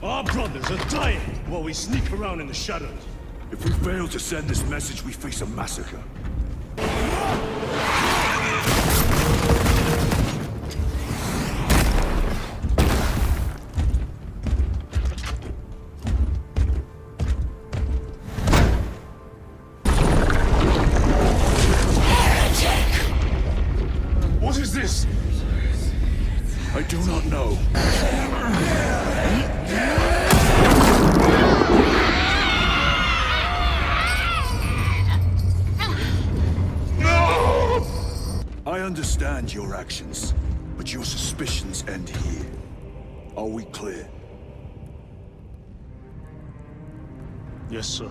Our brothers are dying while we sneak around in the shadows. If we fail to send this message, we face a massacre. What is this? I do not know. I understand your actions, but your suspicions end here. Are we clear? Yes, sir.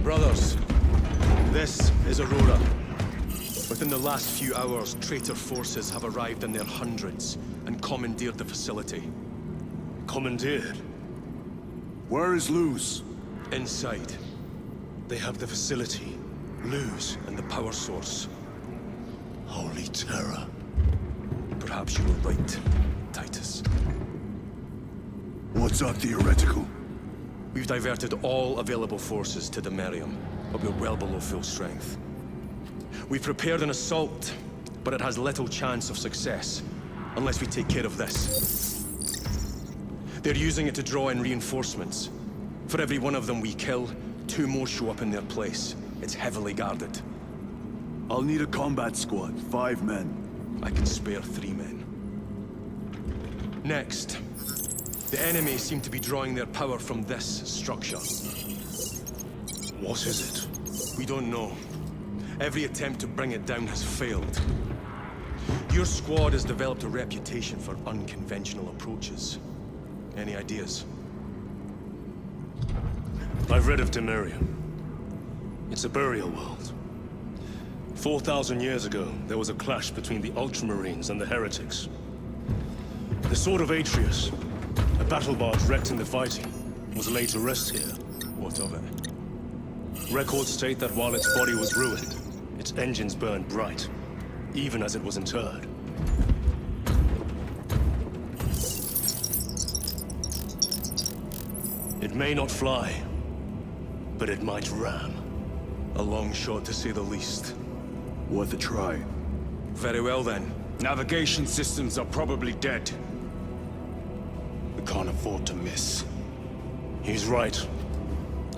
Brothers, this is Aurora. Within the last few hours, traitor forces have arrived in their hundreds and commandeered the facility. Commandeered? Where is Luz? Inside, they have the facility, Luz, and the power source. Holy terror. Perhaps you were right, Titus. What's our theoretical? We've diverted all available forces to the Merium, but we're well below full strength. We've prepared an assault, but it has little chance of success, unless we take care of this. They're using it to draw in reinforcements. For every one of them we kill, 2 more show up in their place. It's heavily guarded. I'll need a combat squad, 5 men. I can spare 3 men. Next, the enemy seem to be drawing their power from this structure. What is it? We don't know. Every attempt to bring it down has failed. Your squad has developed a reputation for unconventional approaches. Any ideas? I've read of Demirium. It's a burial world. 4,000 years ago, there was a clash between the Ultramarines and the heretics. The Sword of Atreus, a battle barge wrecked in the fighting, was laid to rest here. What of it? Records state that while its body was ruined, its engines burned bright, even as it was interred. It may not fly, but it might ram. A long shot, to say the least. Worth a try. Very well, then. Navigation systems are probably dead. We can't afford to miss. He's right.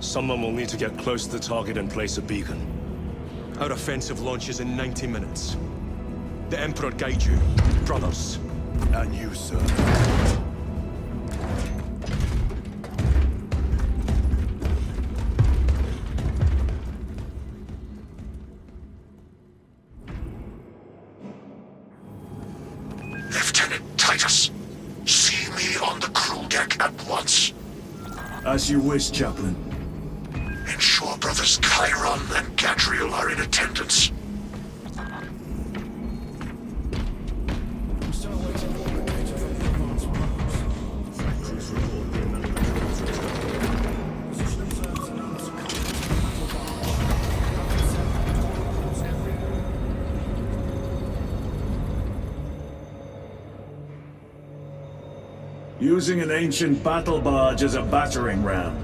Someone will need to get close to the target and place a beacon. Our offensive launches in 90 minutes. The Emperor guide you, brothers. And you, sir. Lieutenant Titus, see me on the crew deck at once. As you wish, Chaplain. Ensure brothers Chiron and Gadriel are in attendance. Using an ancient battle barge as a battering ram.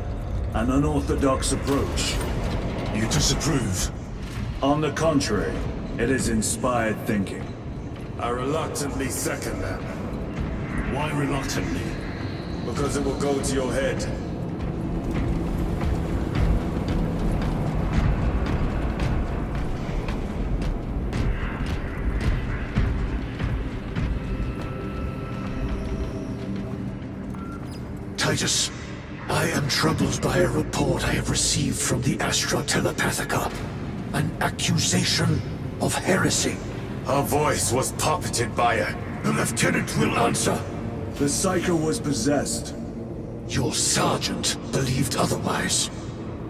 An unorthodox approach. You disapprove? On the contrary, it is inspired thinking. I reluctantly second that, Why reluctantly? because it will go to your head. Titus, I am troubled by a report I have received from the Astra Telepathica. An accusation of heresy. Her voice was puppeted by her. The lieutenant will answer. The Psycho was possessed. Your sergeant believed otherwise.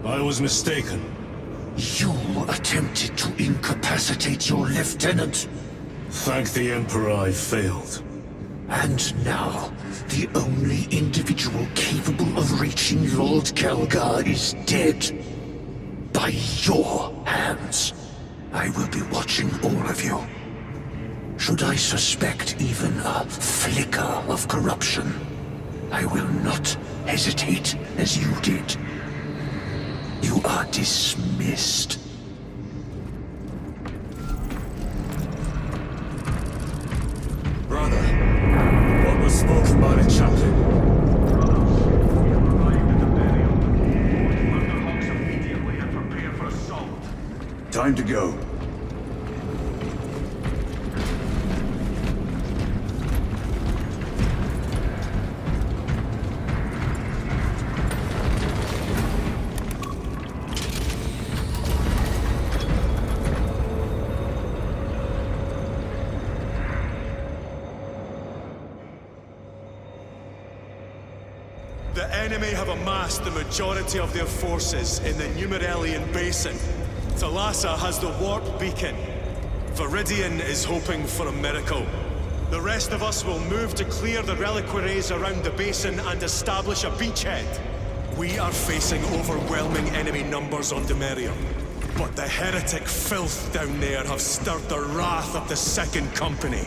I was mistaken. You attempted to incapacitate your lieutenant. Thank the Emperor I failed. And now, the only individual capable of reaching Lord Kelgar is dead. By your hands. I will be watching all of you. Should I suspect even a flicker of corruption, I will not hesitate as you did. You are dismissed. Brother, what was spoken by the chaplain? Time to go. The enemy have amassed the majority of their forces in the Numeralian Basin. Thalassa has the warp beacon. Viridian is hoping for a miracle. The rest of us will move to clear the reliquaries around the basin and establish a beachhead. We are facing overwhelming enemy numbers on Demerium. But the heretic filth down there have stirred the wrath of the Second Company.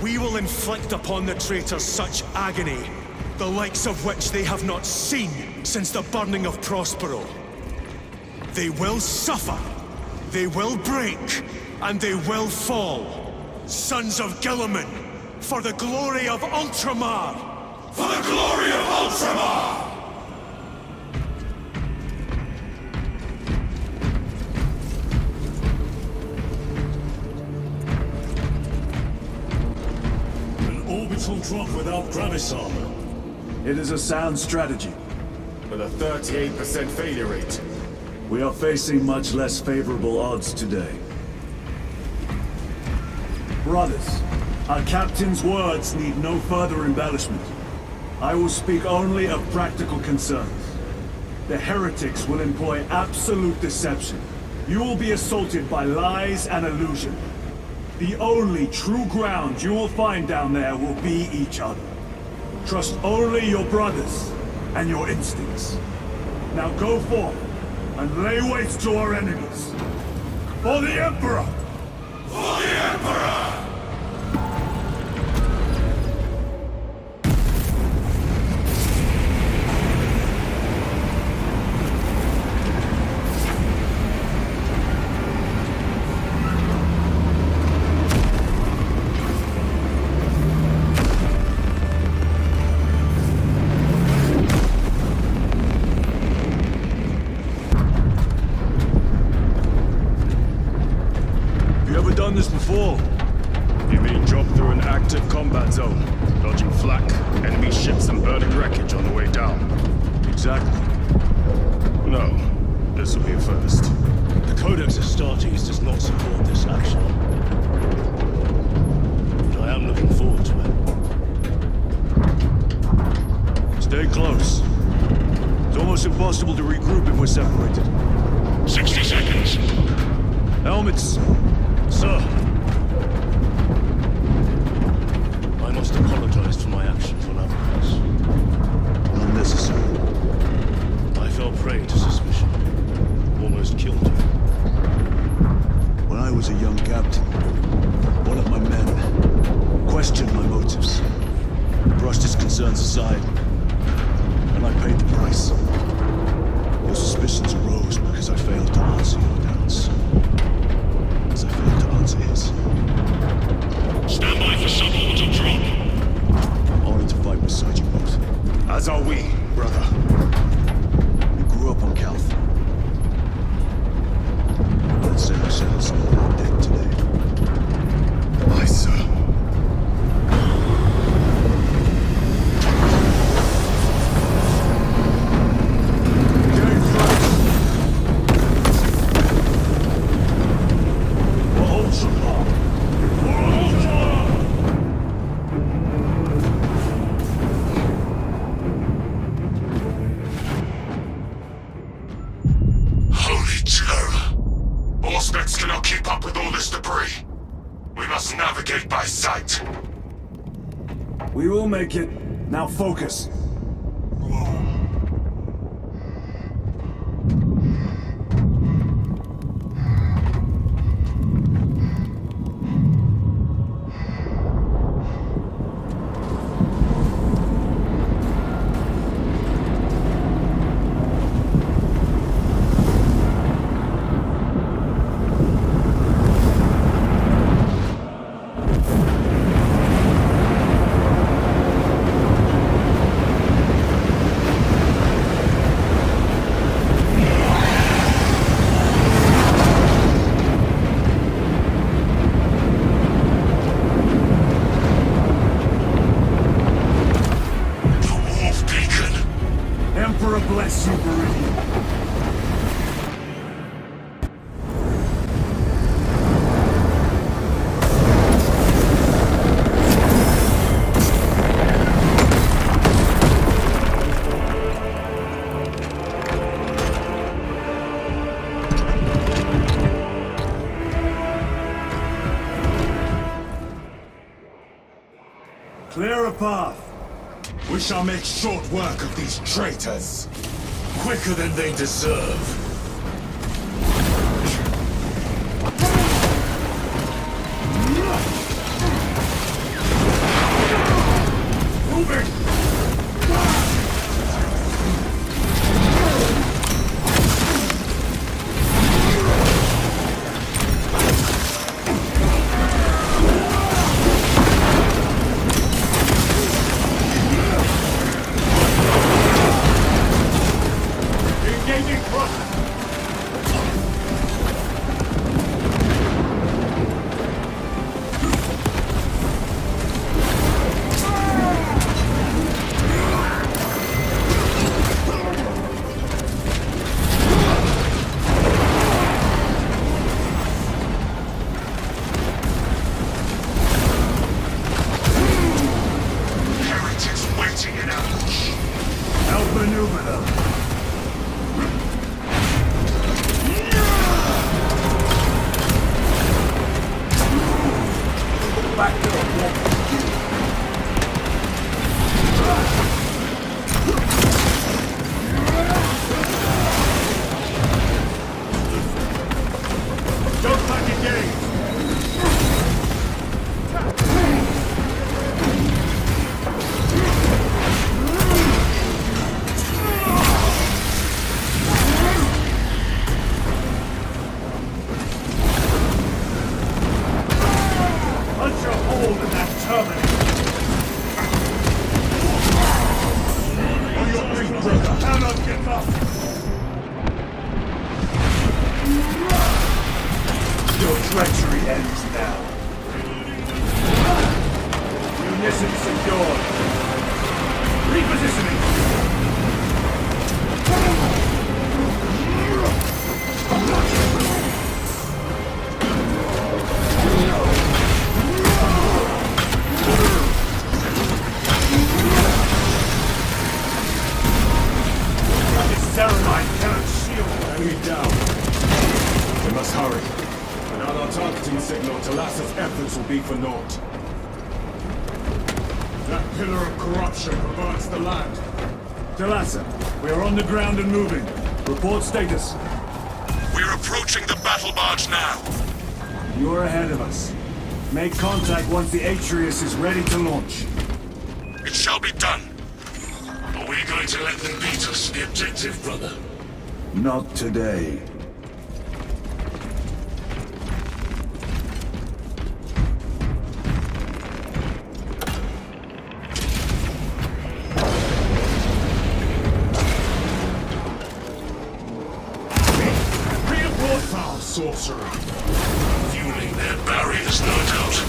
We will inflict upon the traitors such agony, the likes of which they have not seen since the burning of Prospero. They will suffer. They will break, and they will fall. Sons of Guilliman, for the glory of Ultramar! For the glory of Ultramar! An orbital drop without gravis armor. It is a sound strategy. With a 38% failure rate. We are facing much less favorable odds today. Brothers, our captain's words need no further embellishment. I will speak only of practical concerns. The heretics will employ absolute deception. You will be assaulted by lies and illusion. The only true ground you will find down there will be each other. Trust only your brothers and your instincts. Now go forth and lay waste to our enemies. For the Emperor! For the Emperor! Done this before. You mean drop through an active combat zone, dodging flak, enemy ships and burning wreckage on the way down? Exactly. No, this will be a first. The Codex Astartes does not support this action. But I am looking forward to it. Stay close. It's almost impossible to regroup if we're separated. 60 seconds. Helmets! Sir! I must apologize for my actions on Avanço. Unnecessary. I fell prey to suspicion. Almost killed you. When I was a young captain, must navigate by sight. We will make it. Now focus. Bless you, Meridian. Clear a path. We shall make short work of these traitors. Quicker than they deserve. Moving! Your treachery ends now. Munitions secured. Repositioning. This Saramine cannot shield. Enemy down. We must hurry. Without our targeting signal, Talassa's efforts will be for naught. That pillar of corruption perverts the land. Talassa, we are on the ground and moving. Report status. We're approaching the battle barge now. You are ahead of us. Make contact once the Atreus is ready to launch. It shall be done. Are we going to let them beat us to the objective, brother? Not today. Sorcerer. Fueling their barriers, no doubt.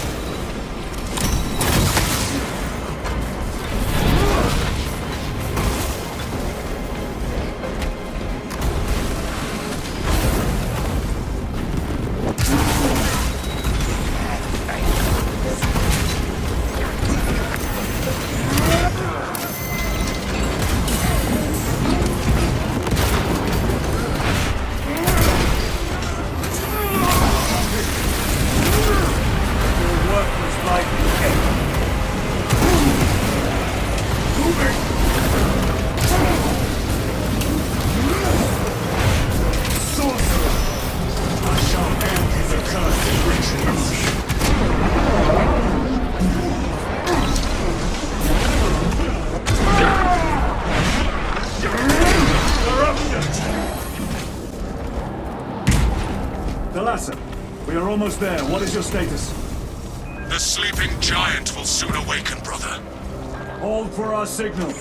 almost there. What is your status? The sleeping giant will soon awaken, brother. Hold for our signal.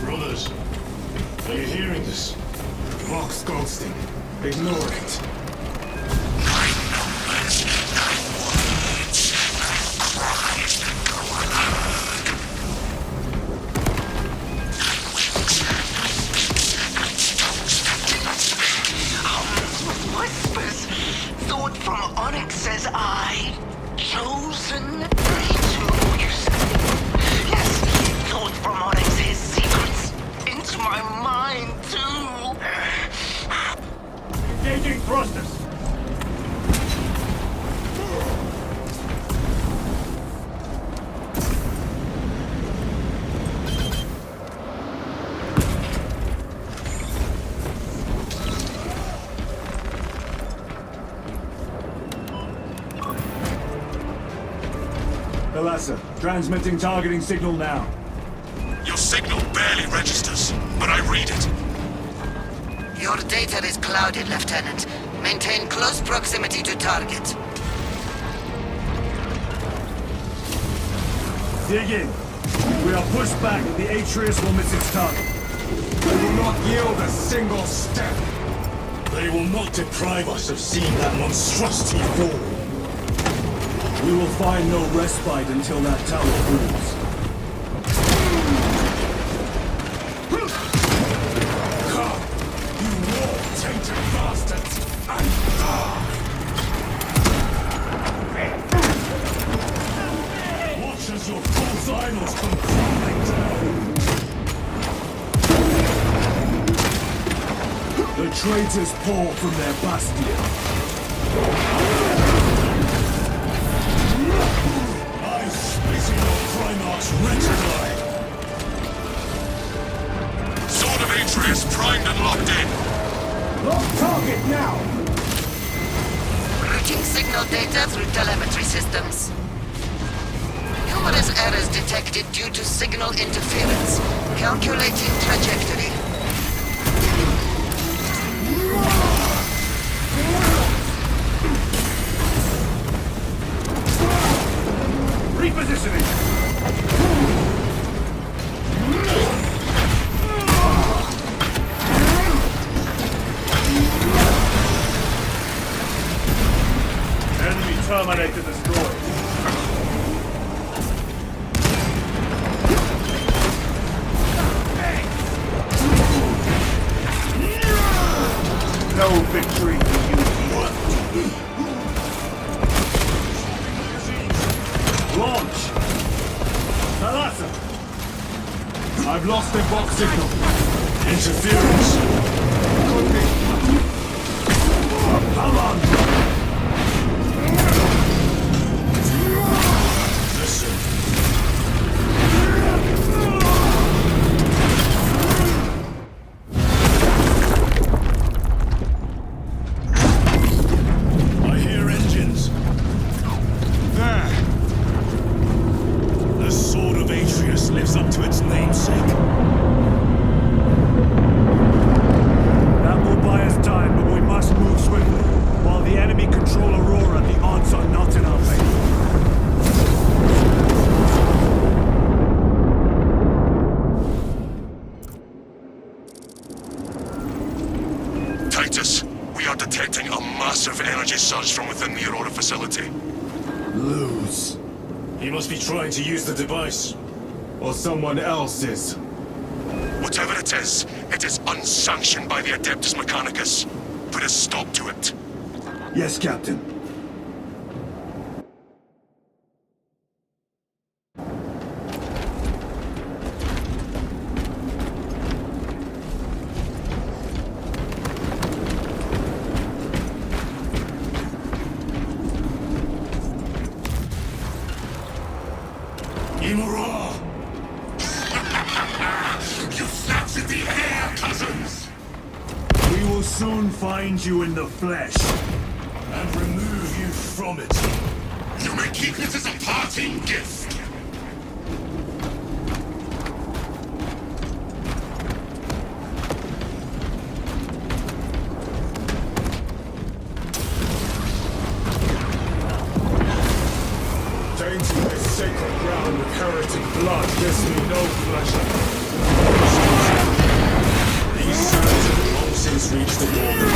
Brothers, are you hearing this? Vox ghosting. Ignore it. Whispers, thought from Onyx says I, chosen to you say. Yes, thought from Onyx his secrets into my mind too. Engaging thrusters. Thalassa, transmitting targeting signal now. Your signal barely registers, but I read it. Your data is clouded, Lieutenant. Maintain close proximity to target. Dig in. We are pushed back. The Atreus will miss its target. We will not yield a single step. They will not deprive us of seeing that monstrosity fall. We will find no respite until that tower falls. Come, you war-tainted bastards, and die! Watch as your false idols come crumbling down. The traitors pour from their bastion. I spit in your Primarch's wretched eye. Sword of Atreus primed and locked in. Lock target now! Routing signal data through telemetry systems. Numerous errors detected due to signal interference. Calculating trajectory. Repositioning! Enemy Terminator destroyed. No victory for you. Launch! Thalassa! I've lost their box signal. Interference. Could be. Come on! Listen. I hear engines. There. The Sword of Atreus lives up to its namesake. That will buy us time, but we must move swiftly. While the enemy control Aurora, the odds are not in our favor. Titus, we are detecting a massive energy surge from within the Aurora facility. Lose. He must be trying to use the device. Or someone else is. Whatever it is unsanctioned by the Adeptus Mechanicus. Put a stop to it. Yes, Captain. Imura! You snapped at the air, cousins! We will soon find you in the flesh. And remove you from it. You may keep it as a parting gift. Tainting this sacred ground with heretic blood gives me no pleasure. These sands have long since reached the border.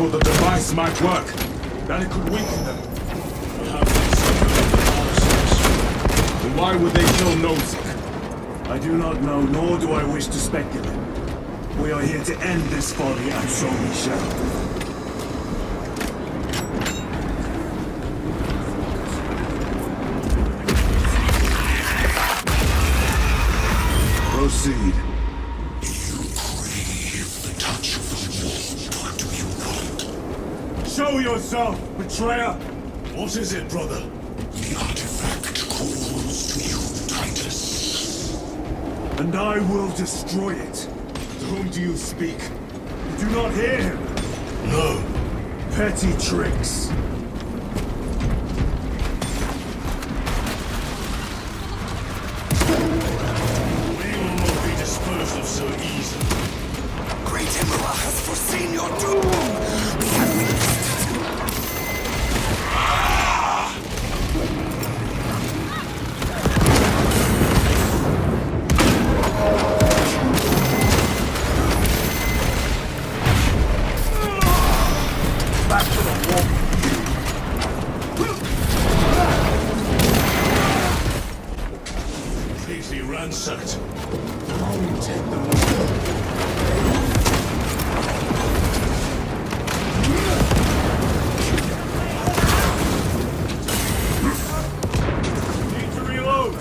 The device might work. Then it could weaken them. Perhaps then why would they kill Nozick? I do not know, nor do I wish to speculate. We are here to end this folly, and so we shall. Proceed. Show yourself, betrayer! What is it, brother? The artifact calls to you, Titus. And I will destroy it. To whom do you speak? You do not hear him? No. Petty tricks. We will not be disposed of so easily. Great Emperor has foreseen your doom. We have witnessed it. Back to the wall. Completely ransacked. Take the Need to reload.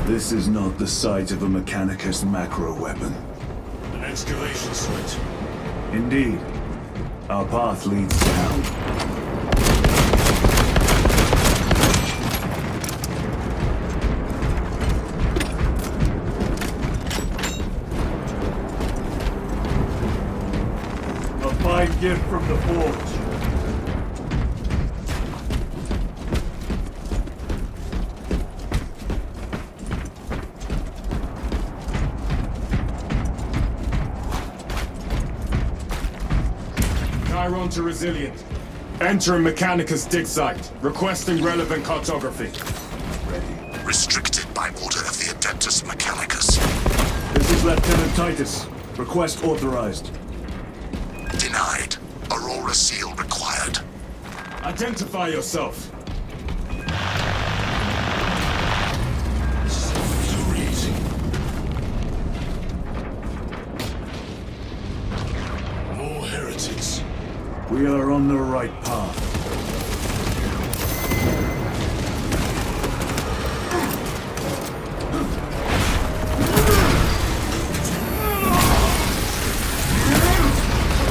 This is not the site of a Mechanicus macro weapon. An excavation site. Indeed. Our path leads down. A fine gift from the forge. Chiron to Resilient. Enter Mechanicus dig site. Requesting relevant cartography. restricted by order of the Adept. Adeptus Mechanicus. This is Lieutenant Titus. Request authorized. Denied. Aurora seal required. Identify yourself. Infuriating. More heretics. We are on the right path.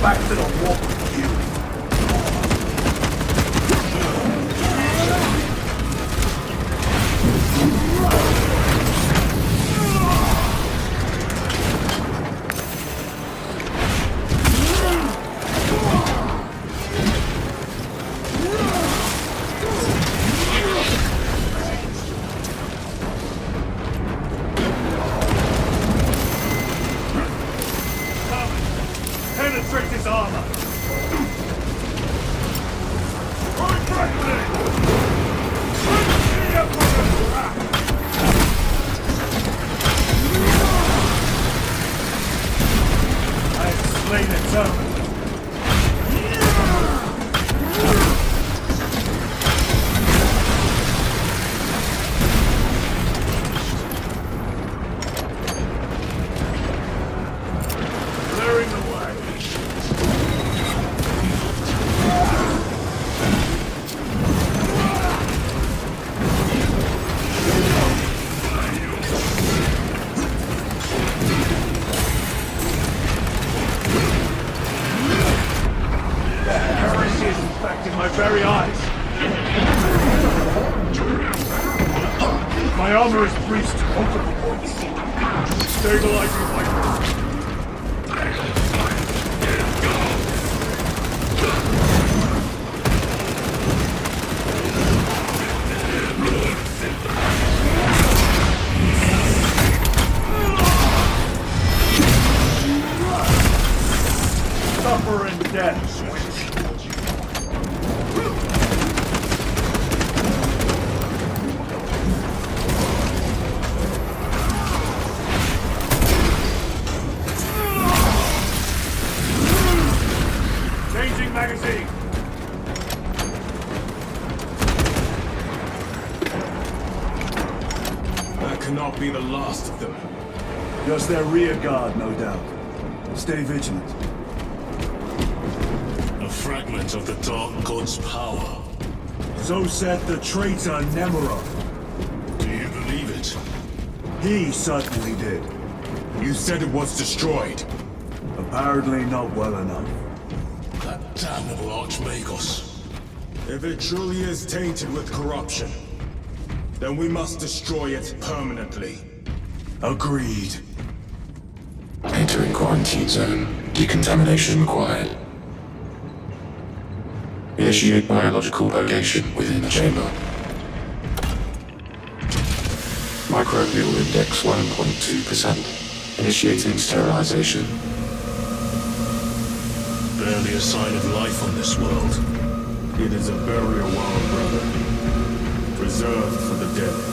Back to the walk with you. Penetrate his armor! I have slain its owner. Clearing the way. Heresy is infecting my very eyes. My armor is breached at multiple points. Stabilizing my... Suffer in death, witch. Changing magazine. That cannot be the last of them. Just their rear guard, no doubt. Stay vigilant. A fragment of the Dark God's power. So said the traitor Nemeron. Do you believe it? He certainly did. You said it was destroyed. Apparently not well enough. That damnable Archmagos. If it truly is tainted with corruption, then we must destroy it permanently. Agreed. Entering quarantine zone. Decontamination required. Initiate biological purgation within the chamber. Microbial index 1.2%. Initiating sterilization. Barely a sign of life on this world. It is a burial world, brother. Reserved for the dead.